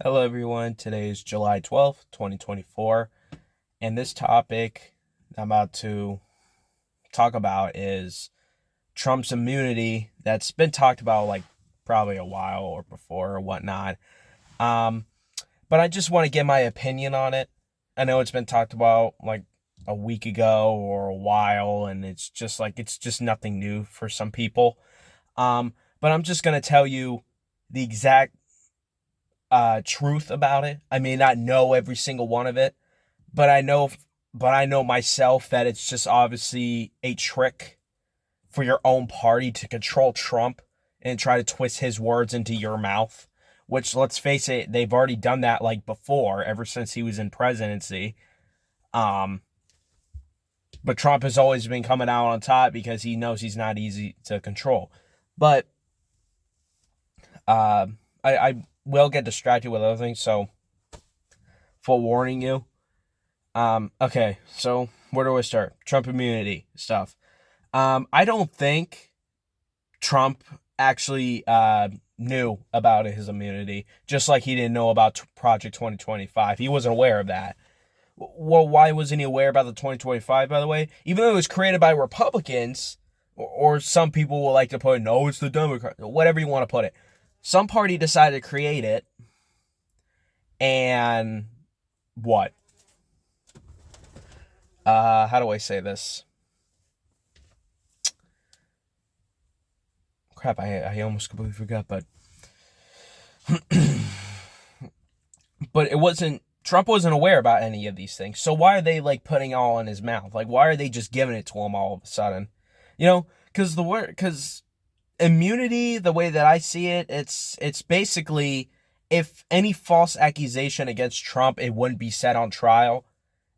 Hello, everyone. Today is July 12th, 2024. And this topic I'm about to talk about is Trump's immunity that's been talked about like probably a while or before or whatnot. Um, but I just want to get my opinion on it. I know it's been talked about like a week ago or a while, and it's just nothing new for some people. But I'm just gonna tell you the exact truth about it. I may not know every single one of it, but I know myself that it's just obviously a trick for your own party to control Trump and try to twist his words into your mouth. Which, let's face it, they've already done that like before, ever since he was in presidency. Um, but Trump has always been coming out on top because he knows he's not easy to control. But uh, I will get distracted with other things, so forewarning you. Okay, so where do I start? Trump immunity stuff. I don't think Trump actually knew about his immunity, just like he didn't know about Project 2025. He wasn't aware of that. Well, why wasn't he aware about the 2025, by the way? Even though it was created by Republicans, or some people will like to put, no, it's the Democrats, whatever you want to put it. Some party decided to create it, and what? How do I say this? Crap, I almost completely forgot, but it wasn't, Trump wasn't aware about any of these things. So why are they like putting it all in his mouth? Like, why are they just giving it to him all of a sudden? You know, because immunity, the way that I see it, it's basically, if any false accusation against Trump, it wouldn't be set on trial.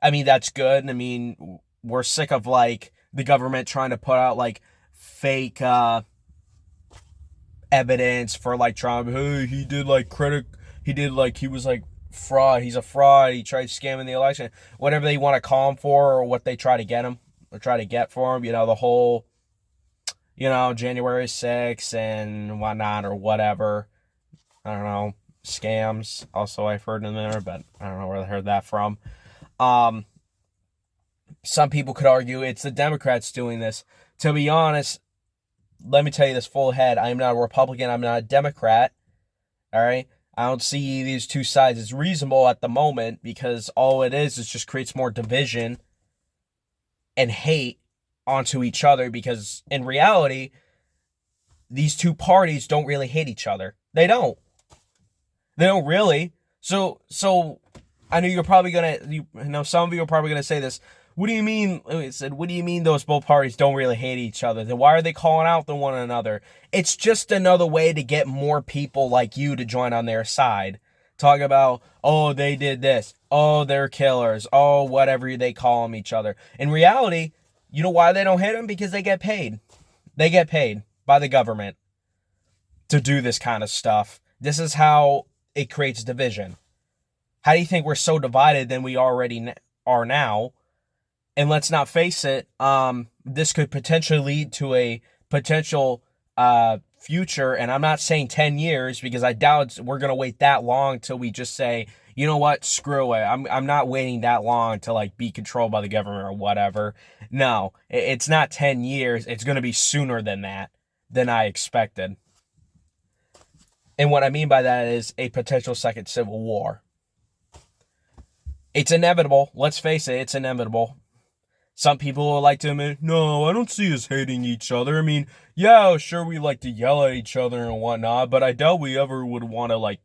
I mean, that's good. I mean, we're sick of like the government trying to put out like fake evidence for like Trump. Hey, he was like fraud. He's a fraud. He tried scamming the election. Whatever they want to call him for, or what they try to get him or try to get for him. You know, the whole, January 6th and whatnot or whatever. I don't know. Scams. Also, I've heard in there, but I don't know where I heard that from. Um, some people could argue it's the Democrats doing this. To be honest, let me tell you this full head. I am not a Republican. I'm not a Democrat. All right. I don't see these two sides as reasonable at the moment, because all it is just creates more division and hate onto each other, because in reality, these two parties don't really hate each other. They don't. They don't really. So I know you're probably some of you are probably gonna say this. What do you mean? What do you mean those both parties don't really hate each other? Then why are they calling out the one another? It's just another way to get more people like you to join on their side. Talk about, oh, they did this. Oh, they're killers. Oh, whatever they call them each other. In reality, you know why they don't hate them? Because they get paid. They get paid by the government to do this kind of stuff. This is how it creates division. How do you think we're so divided than we already are now? And let's not face it, this could potentially lead to a potential future. And I'm not saying 10 years, because I doubt we're going to wait that long till we just say, you know what, screw it. I'm not waiting that long to like be controlled by the government or whatever. No, it's not 10 years. It's going to be sooner than that, than I expected. And what I mean by that is a potential second civil war. It's inevitable. Let's face it, it's inevitable. Some people will like to admit, no, I don't see us hating each other. I mean, yeah, sure, we like to yell at each other and whatnot, but I doubt we ever would want to like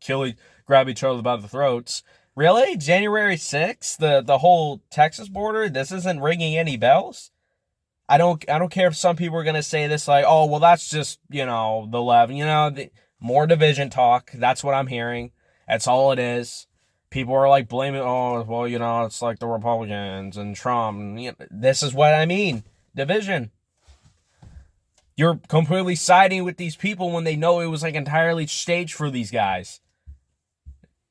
grab each other by the throats. Really? January 6th? The whole Texas border? This isn't ringing any bells? I don't care if some people are gonna say this, like, oh, well, that's just, the left, more division talk. That's what I'm hearing. That's all it is. People are like blaming, oh, well, it's like the Republicans and Trump. This is what I mean. Division. You're completely siding with these people when they know it was like entirely staged for these guys.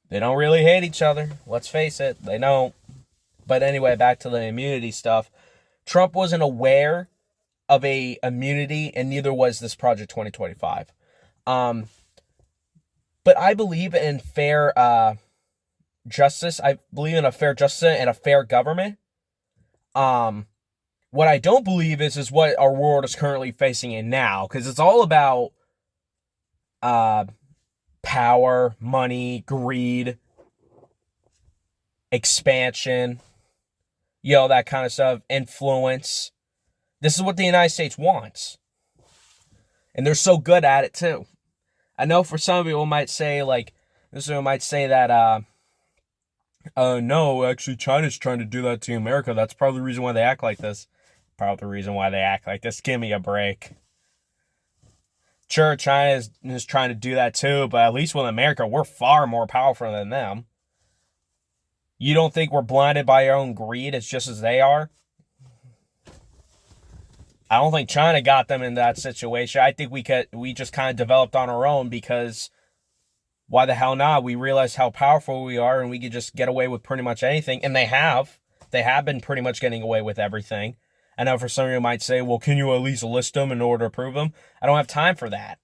They don't really hate each other. Let's face it. They don't. But anyway, back to the immunity stuff. Trump wasn't aware of a immunity, and neither was this Project 2025. But I believe in fair justice. I believe in a fair justice and a fair government. What I don't believe is what our world is currently facing in now, because it's all about power, money, greed, expansion, that kind of stuff, influence. This is what the United States wants. And they're so good at it too. I know for some people might say that no, actually China's trying to do that to America. That's probably the reason why they act like this. Give me a break. Sure, China is trying to do that too, but at least with America, we're far more powerful than them. You don't think we're blinded by our own greed as just as they are? I don't think China got them in that situation. I think we just kind of developed on our own because why the hell not? We realized how powerful we are and we could just get away with pretty much anything. And they have. They have been pretty much getting away with everything. I know for some of you might say, well, can you at least list them in order to prove them? I don't have time for that.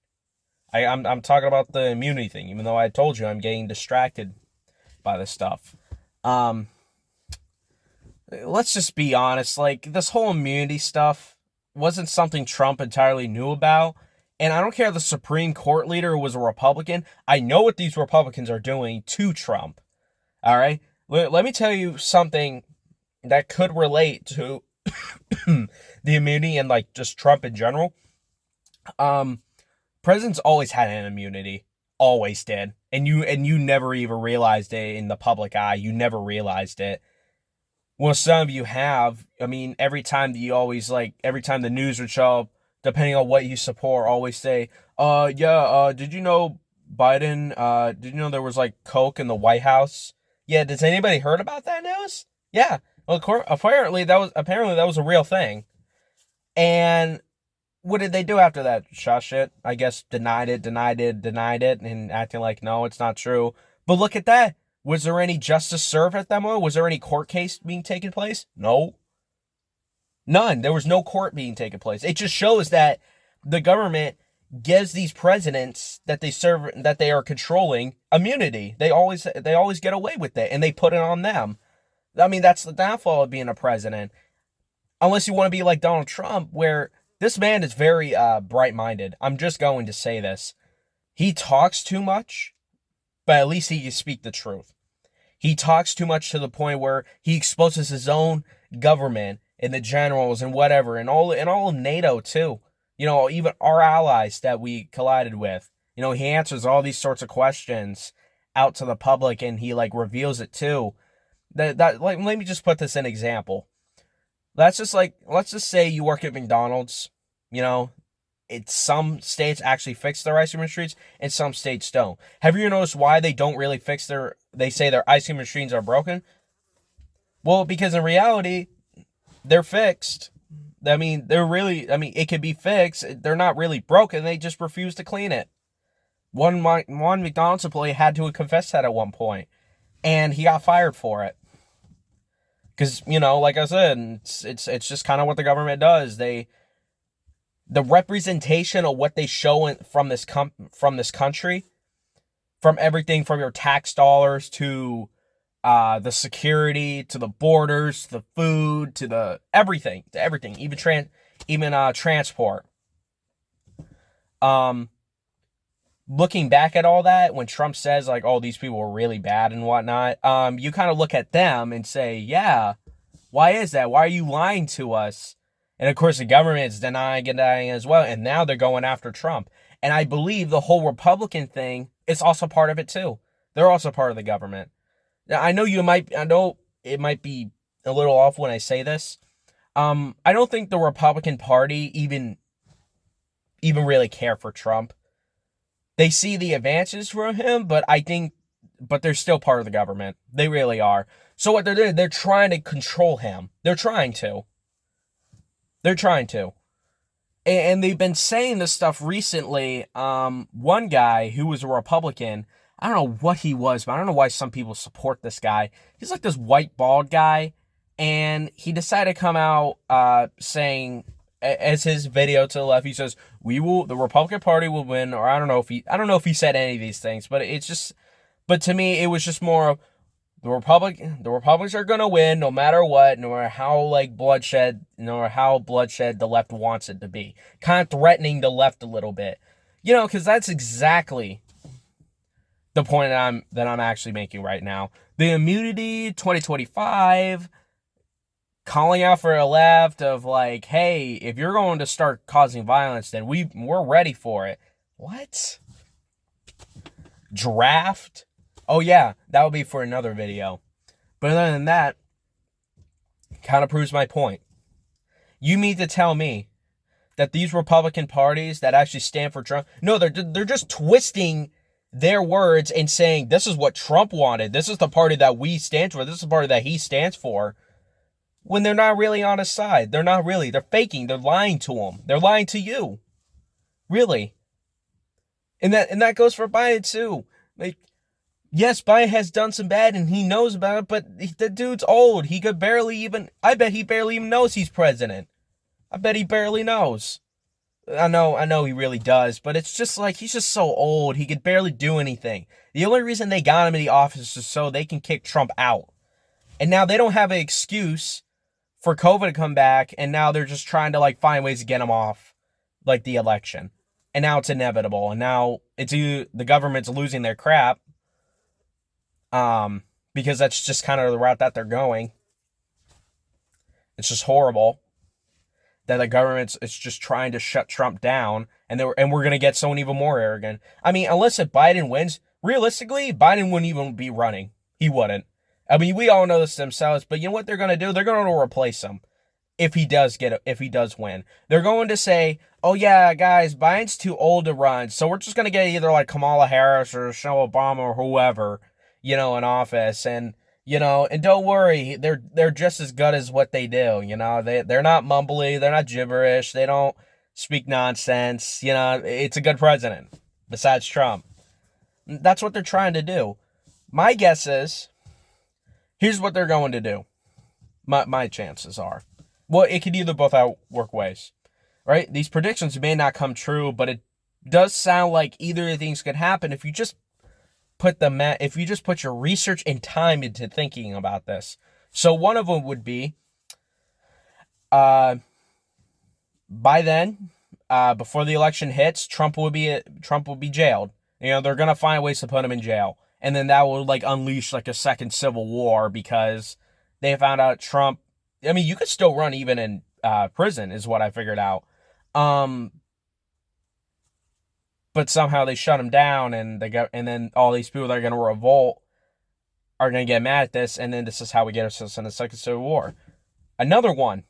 I'm talking about the immunity thing, even though I told you I'm getting distracted by this stuff. Let's just be honest. Like, this whole immunity stuff wasn't something Trump entirely knew about. And I don't care if the Supreme Court leader was a Republican. I know what these Republicans are doing to Trump. All right? Let me tell you something that could relate to the immunity and, like, just Trump in general. Presidents always had an immunity. Always did. And you never even realized it in the public eye. You never realized it. Well, some of you have. I mean, every time the news would show up, depending on what you support, always say, did you know Biden, did you know there was, like, coke in the White House? Yeah, does anybody heard about that news? Yeah. Well, apparently that was a real thing. And what did they do after that? Shush it. I guess denied it, and acting like, no, it's not true. But look at that. Was there any justice served at that moment? Was there any court case being taken place? No. None. There was no court being taken place. It just shows that the government gives these presidents that they serve, that they are controlling, immunity. They always get away with it, and they put it on them. I mean, that's the downfall of being a president. Unless you want to be like Donald Trump, where this man is very bright-minded. I'm just going to say this. He talks too much, but at least he can speak the truth. He talks too much to the point where he exposes his own government and the generals and whatever, and all of NATO too. Even our allies that we collided with. He answers all these sorts of questions out to the public, and he, like, reveals it too. Let me just put this in example. Let's just say you work at McDonald's. Some states actually fix their ice cream machines, and some states don't. Have you noticed why they don't really fix they say their ice cream machines are broken? Well, because in reality, they're fixed. It can be fixed. They're not really broken. They just refuse to clean it. One McDonald's employee had to confess that at one point, and he got fired for it. Because, like I said, it's just kind of what the government does. The representation of what they show from this country, from everything from your tax dollars to the security, to the borders, to the food, to the everything, even transport. Looking back at all that, when Trump says, like, oh, these people were really bad and whatnot, you kind of look at them and say, yeah, why is that? Why are you lying to us? And of course, the government is denying as well, and now they're going after Trump. And I believe the whole Republican thing is also part of it too. They're also part of the government. Now, I know it might be a little off when I say this. I don't think the Republican Party even really care for Trump. They see the advances from him, but they're still part of the government. They really are. So what they're doing, they're trying to control him. They're trying to. And they've been saying this stuff recently. One guy who was a Republican, I don't know what he was, but I don't know why some people support this guy. He's like this white bald guy, and he decided to come out saying as his video to the left, he says, the Republican Party will win, or I don't know if he said any of these things, but but to me, it was just more of the Republicans are gonna win no matter what, no matter how bloodshed the left wants it to be. Kind of threatening the left a little bit. Because that's exactly the point that I'm actually making right now. The immunity 2025, calling out for a left of like, hey, if you're going to start causing violence, then we're ready for it. What? Draft? Oh yeah, that would be for another video. But other than that, kind of proves my point. You mean to tell me that these Republican parties that actually stand for Trump, no, they're just twisting their words and saying this is what Trump wanted. This is the party that we stand for. This is the party that he stands for. When they're not really on his side. They're not really. They're faking. They're lying to him. They're lying to you. Really. And that goes for Biden too. Like, yes, Biden has done some bad and he knows about it, but the dude's old. I bet he barely even knows he's president. I bet he barely knows. I know he really does, but it's just like, he's just so old. He could barely do anything. The only reason they got him in the office is so they can kick Trump out. And now they don't have an excuse for COVID to come back, and now they're just trying to like find ways to get him off, like the election. And now it's inevitable, and now the government's losing their crap, because that's just kind of the route that they're going. It's just horrible that the government's just trying to shut Trump down, and we're gonna get someone even more arrogant. I mean, unless if Biden wins, realistically, Biden wouldn't even be running. He wouldn't. I mean, we all know this themselves, but you know what they're going to do? They're going to replace him if he does win. They're going to say, oh yeah, guys, Biden's too old to run, so we're just going to get either like Kamala Harris or Michelle Obama or whoever, in office. And, and don't worry, they're just as good as what they do. They're not mumbly, they're not gibberish, they don't speak nonsense. It's a good president, besides Trump. That's what they're trying to do. My guess is, here's what they're going to do. My chances are. Well, it could either both work ways, right? These predictions may not come true, but it does sound like either of things could happen if you just put your research and time into thinking about this. So one of them would be, by then, before the election hits, Trump will be jailed. They're gonna find ways to put him in jail. And then that will like unleash like a second civil war, because they found out Trump. I mean, you could still run even in prison, is what I figured out. But somehow they shut him down, and then all these people that are gonna revolt are gonna get mad at this, and then this is how we get ourselves in a second civil war. Another one.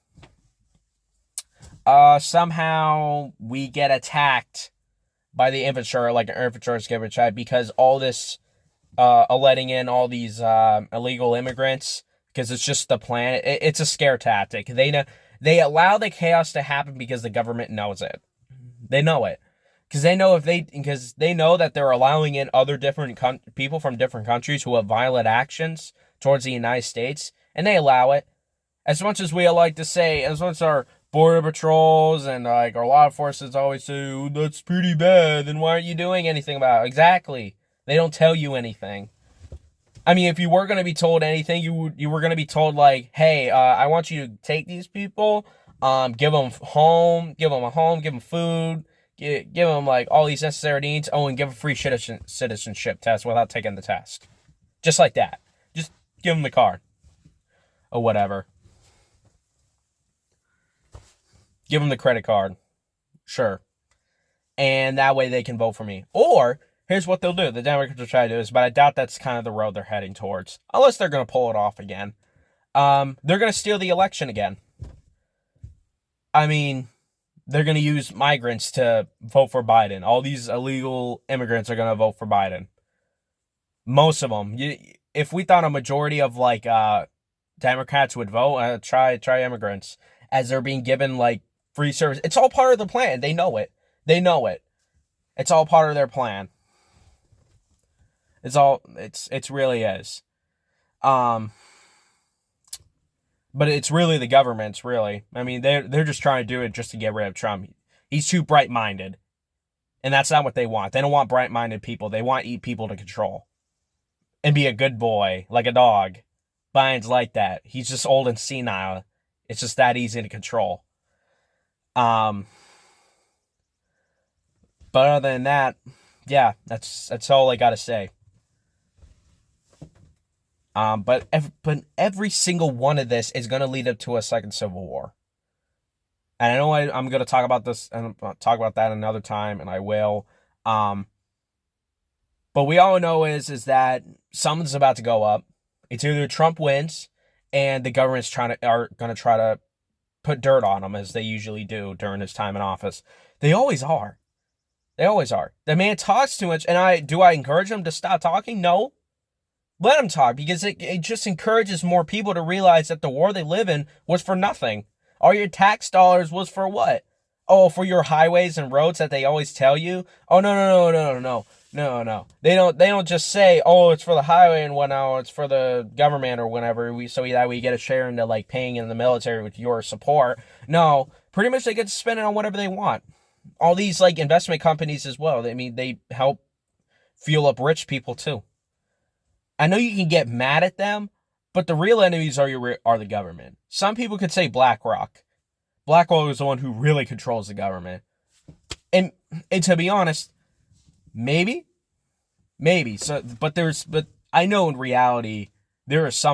Somehow we get attacked by the infrastructure, like an infrastructure get attacked, because all this. Letting in all these illegal immigrants, because it's just the plan. It's a scare tactic. They allow the chaos to happen because the government knows it. They know it, because they know that they're allowing in other different people from different countries who have violent actions towards the United States, and they allow it. As much as we like to say, as much as our border patrols and like our law enforcement always say, oh, that's pretty bad, then why aren't you doing anything about it? Exactly. They don't tell you anything. I mean, if you were going to be told anything, you were going to be told like, hey, I want you to take these people, give them a home, give them food, give them like all these necessary needs. Oh, and give a free citizenship test without taking the test. Just like that. Just give them the card. Or whatever. Give them the credit card. Sure. And that way they can vote for me. Or, here's what they'll do. The Democrats will try to do this, but I doubt that's kind of the road they're heading towards. Unless they're going to pull it off again. They're going to steal the election again. I mean, they're going to use migrants to vote for Biden. All these illegal immigrants are going to vote for Biden. Most of them. If we thought a majority of, like, Democrats would vote, try immigrants. As they're being given, like, free service. It's all part of the plan. They know it. It's all part of their plan. It really is. But it's really the government's, really. I mean, they're just trying to do it just to get rid of Trump. He's too bright-minded. And that's not what they want. They don't want bright-minded people. They want people to control. And be a good boy, like a dog. Biden's like that. He's just old and senile. It's just that easy to control. But other than that, yeah, that's all I gotta say. But every single one of this is gonna lead up to a second civil war. And I know I'm gonna talk about this and talk about that another time, and I will. But we all know is that something's about to go up. It's either Trump wins, and the government's are gonna try to put dirt on him, as they usually do during his time in office. They always are. They always are. The man talks too much, and I encourage him to stop talking? No. Let him talk, because it just encourages more people to realize that the war they live in was for nothing. All your tax dollars was for what? Oh, for your highways and roads that they always tell you? Oh, no. They don't just say, oh, it's for the highway and whatnot, it's for the government or whatever, so that we get a share into like paying in the military with your support. No, pretty much they get to spend it on whatever they want. All these like investment companies as well. I mean, they help fuel up rich people too. I know you can get mad at them, but the real enemies are the government. Some people could say BlackRock. BlackRock is the one who really controls the government. And to be honest, maybe. So, but I know in reality there is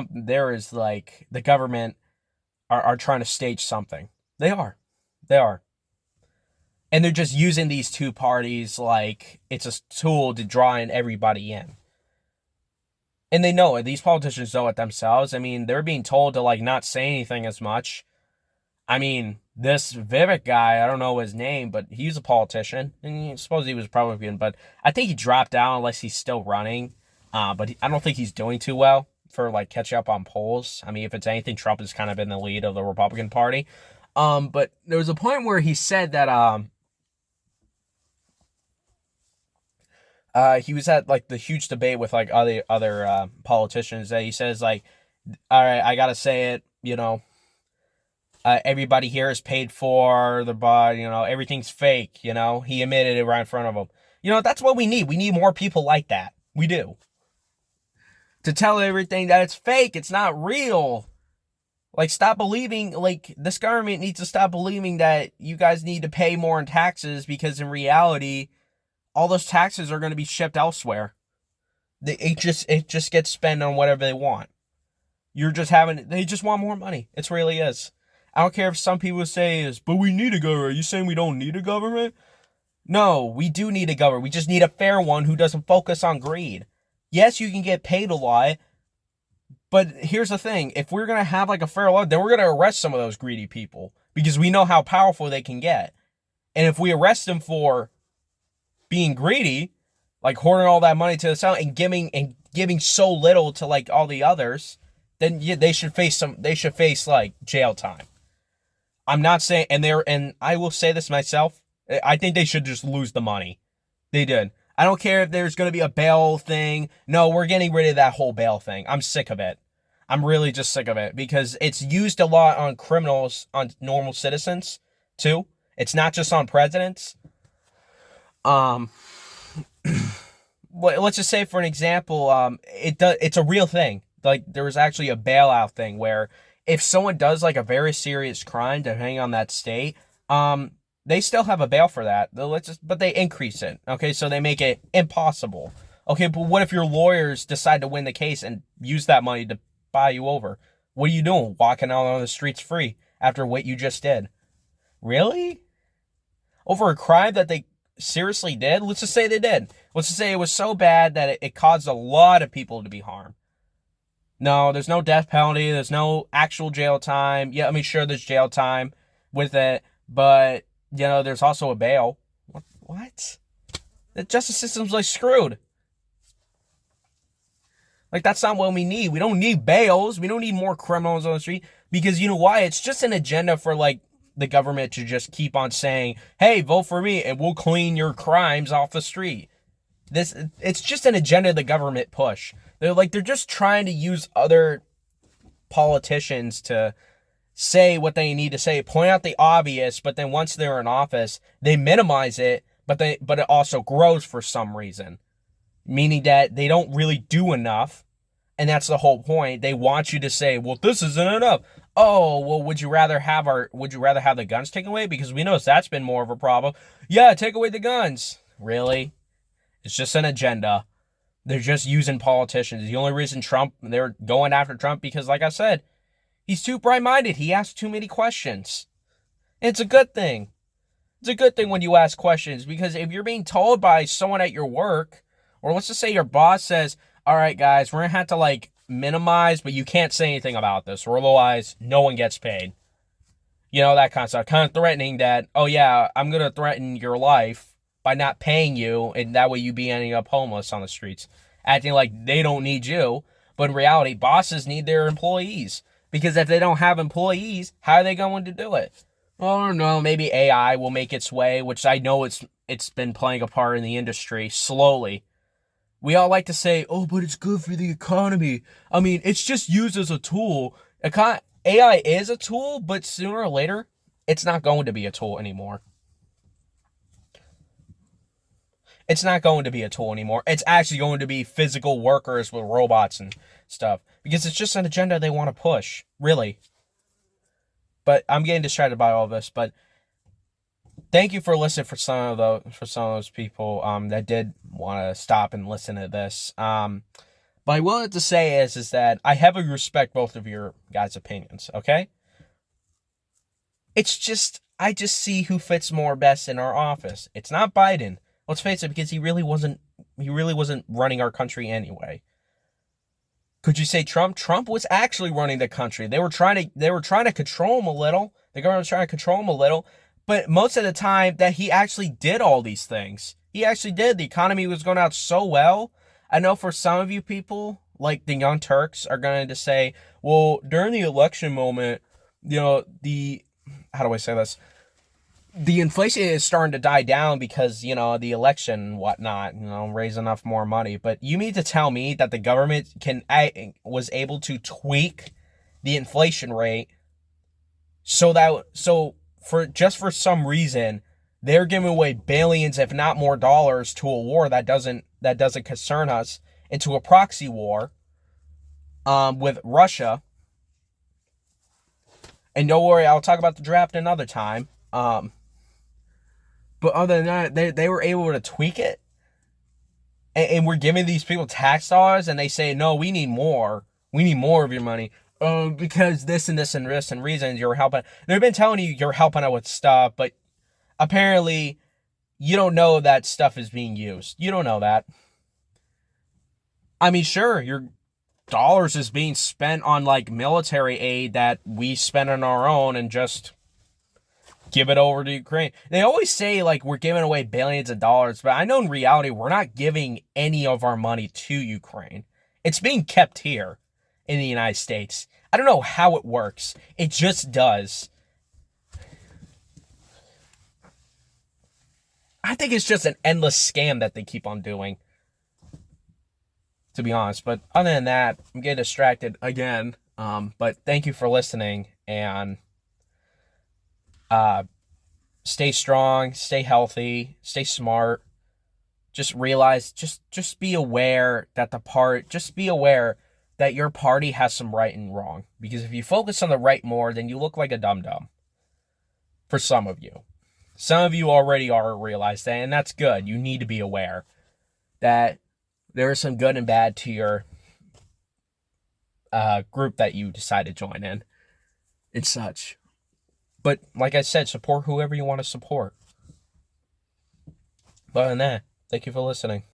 like the government are trying to stage something. They are. And they're just using these two parties like it's a tool to draw in everybody in. And they know it. These politicians know it themselves. I mean, they're being told to like not say anything as much. I mean, this Vivek guy, I don't know his name, but he's a politician. And I suppose he was Republican, but I think he dropped out unless he's still running. But I don't think he's doing too well for like catching up on polls. I mean, if it's anything, Trump has kind of been the lead of the Republican Party. But there was a point where he said that he was at like the huge debate with like other politicians that he says like, all right, I gotta say it, everybody here is paid for the body, everything's fake, he admitted it right in front of them. That's what we need. We need more people like that. We do. To tell everything that it's fake, it's not real. Like, stop believing, like, this government needs to stop believing that you guys need to pay more in taxes, because in reality, all those taxes are going to be shipped elsewhere. It just gets spent on whatever they want. They just want more money. It really is. I don't care if some people say this, but we need a government. Are you saying we don't need a government? No, we do need a government. We just need a fair one who doesn't focus on greed. Yes, you can get paid a lot, but here's the thing. If we're going to have like a fair law, then we're going to arrest some of those greedy people, because we know how powerful they can get. And if we arrest them for being greedy, like hoarding all that money to the side and giving so little to like all the others, then they should face like jail time. I'm not saying, and I will say this myself, I think they should just lose the money. They did. I don't care if there's going to be a bail thing. No, we're getting rid of that whole bail thing. I'm sick of it. I'm really just sick of it, because it's used a lot on criminals, on normal citizens too. It's not just on presidents. Let's just say, for an example, it's a real thing. Like, there was actually a bailout thing where if someone does like a very serious crime, depending on that state, they still have a bail for that. But they increase it. Okay, so they make it impossible. Okay, but what if your lawyers decide to win the case and use that money to buy you over? What are you doing? Walking out on the streets free after what you just did? Really? Over a crime that they seriously did? Let's just say they did. Let's just say it was so bad that it caused a lot of people to be harmed. No, there's no death penalty. There's no actual jail time. Yeah, I mean, sure, there's jail time with it, but, there's also a bail. What? The justice system's like screwed. Like, that's not what we need. We don't need bails. We don't need more criminals on the street, because you know why? It's just an agenda for like the government to just keep on saying, hey, vote for me and we'll clean your crimes off the street. It's just an agenda the government push. They're just trying to use other politicians to say what they need to say, point out the obvious, but then once they're in office, they minimize it, but it also grows for some reason. Meaning that they don't really do enough. And that's the whole point. They want you to say, well, this isn't enough. Oh, well, would you rather have the guns taken away? Because we know that's been more of a problem. Yeah, take away the guns. Really? It's just an agenda. They're just using politicians. The only reason they're going after Trump because, like I said, he's too bright-minded. He asks too many questions. It's a good thing. It's a good thing when you ask questions, because if you're being told by someone at your work, or let's just say your boss says, all right, guys, we're going to have to, minimize, but you can't say anything about this, or otherwise no one gets paid. You know, that kind of stuff. Kind of threatening that, oh, yeah, I'm going to threaten your life by not paying you, and that way you be ending up homeless on the streets. Acting like they don't need you, but in reality, bosses need their employees. Because if they don't have employees, how are they going to do it? Oh, no, maybe AI will make its way, which I know it's been playing a part in the industry slowly. We all like to say, oh, but it's good for the economy. I mean, it's just used as a tool. AI is a tool, but sooner or later, it's not going to be a tool anymore. It's not going to be a tool anymore. It's actually going to be physical workers with robots and stuff. Because it's just an agenda they want to push. Really. But I'm getting distracted by all this. But thank you for listening for some of those people that did want to stop and listen to this. But I wanted to say is that I heavily respect both of your guys' opinions, okay? It's just, I just see who fits more best in our office. It's not Biden. Let's face it, because he really wasn't running our country anyway. Could you say Trump? Trump was actually running the country. They were trying to control him a little. The government was trying to control him a little. But most of the time that he actually did all these things. He actually did. The economy was going out so well. I know for some of you people, like the Young Turks, are going to say, well, during the election moment, you know, how do I say this? The inflation is starting to die down because, you know, the election and whatnot, you know, raise enough more money. But you mean to tell me that the government was able to tweak the inflation rate for some reason, they're giving away billions, if not more dollars, to a war that doesn't concern us, into a proxy war with Russia. And don't worry, I'll talk about the draft another time. But other than that, they were able to tweak it. And we're giving these people tax dollars, and they say, no, we need more. We need more of your money. Because this and this and this and reasons you're helping. They've been telling you you're helping out with stuff, but apparently you don't know that stuff is being used. You don't know that. I mean, sure, your dollars is being spent on military aid that we spend on our own and just give it over to Ukraine. They always say we're giving away billions of dollars, but I know in reality we're not giving any of our money to Ukraine. It's being kept here in the United States. I don't know how it works. It just does. I think it's just an endless scam that they keep on doing, to be honest. But other than that, I'm getting distracted again. But thank you for listening, and stay strong, stay healthy, stay smart. Just realize, just be aware that your party has some right and wrong. Because if you focus on the right more, then you look like a dum-dum. For some of you. Some of you already realize that, and that's good. You need to be aware that there is some good and bad to your group that you decide to join in. And such. But like I said, support whoever you want to support. But other than that, thank you for listening.